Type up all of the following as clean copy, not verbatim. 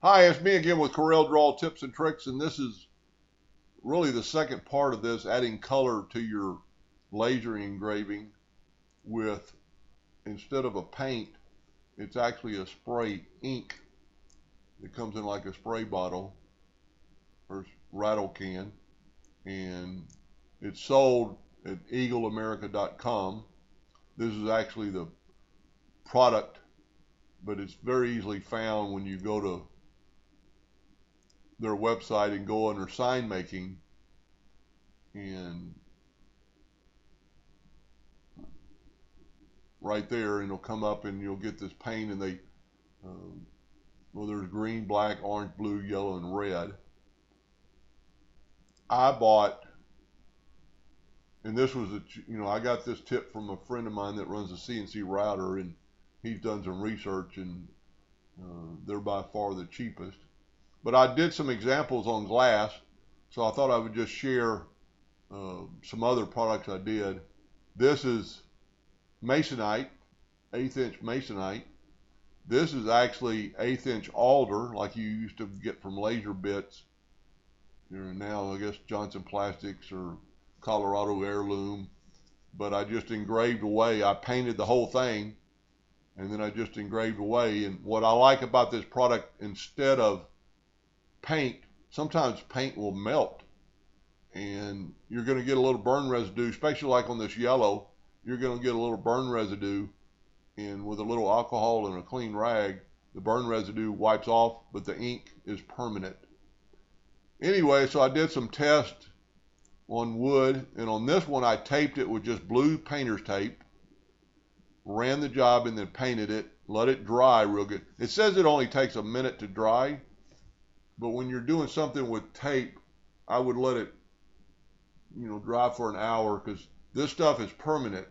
Hi, it's me again with Corel Draw Tips and Tricks, and this is really the second part of this, adding color to your laser engraving with, instead of a paint, it's actually a spray ink that comes in like a spray bottle or rattle can, and it's sold at eagleamerica.com. This is actually the product, but it's very easily found when you go to their website and go under sign making, and right there, and it'll come up and you'll get this paint, and um, well, there's green, black, orange, blue, yellow, and red. I bought, and this was I got this tip from a friend of mine that runs a CNC router, and he's done some research, and they're by far the cheapest. But I did some examples on glass, so I thought I would just share some other products I did. This is masonite, 1/8 inch masonite. This is actually 1/8 inch alder, like you used to get from laser bits. Now, I guess Johnson Plastics or Colorado Heirloom. But I just engraved away. I painted the whole thing, and then I just engraved away. And what I like about this product, instead of paint, sometimes paint will melt, and you're going to get a little burn residue, especially like on this yellow. You're going to get a little burn residue, and with a little alcohol and a clean rag, the burn residue wipes off, but the ink is permanent. Anyway, so I did some tests on wood, and on this one I taped it with just blue painter's tape, ran the job, and then painted it, let it dry real good. It says it only takes a minute to dry, but when you're doing something with tape, I would let it dry for an hour, because this stuff is permanent.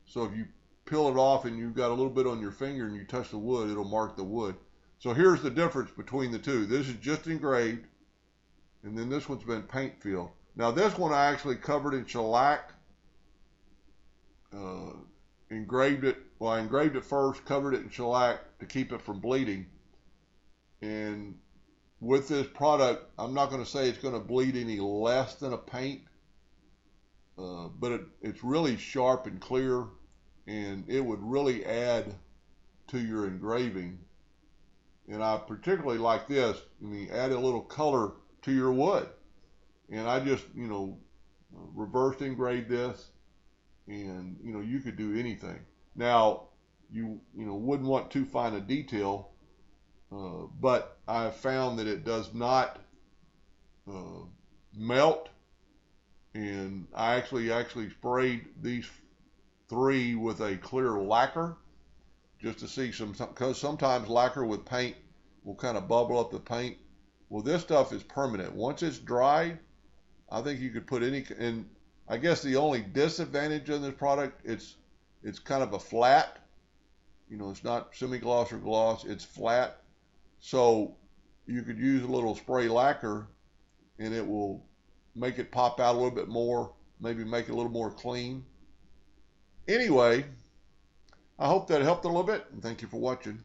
So if you peel it off and you've got a little bit on your finger and you touch the wood, it'll mark the wood. So here's the difference between the two. This is just engraved, and then this one's been paint filled. Now this one I actually covered in shellac, engraved it. Well, I engraved it first, covered it in shellac to keep it from bleeding. And with this product, I'm not going to say it's going to bleed any less than a paint, but it's really sharp and clear, and it would really add to your engraving. And I particularly like this. I mean, add a little color to your wood. And I just, reverse engraved this, and you could do anything. Now, you wouldn't want too fine a detail, but I have found that it does not melt. And I actually sprayed these 3 with a clear lacquer, just to see because sometimes lacquer with paint will kind of bubble up the paint. Well, this stuff is permanent. Once it's dry, I think you could put any, and I guess the only disadvantage of this product, it's kind of a flat, it's not semi-gloss or gloss, it's flat. So you could use a little spray lacquer, and it will make it pop out a little bit more, maybe make it a little more clean. Anyway, I hope that helped a little bit, and thank you for watching.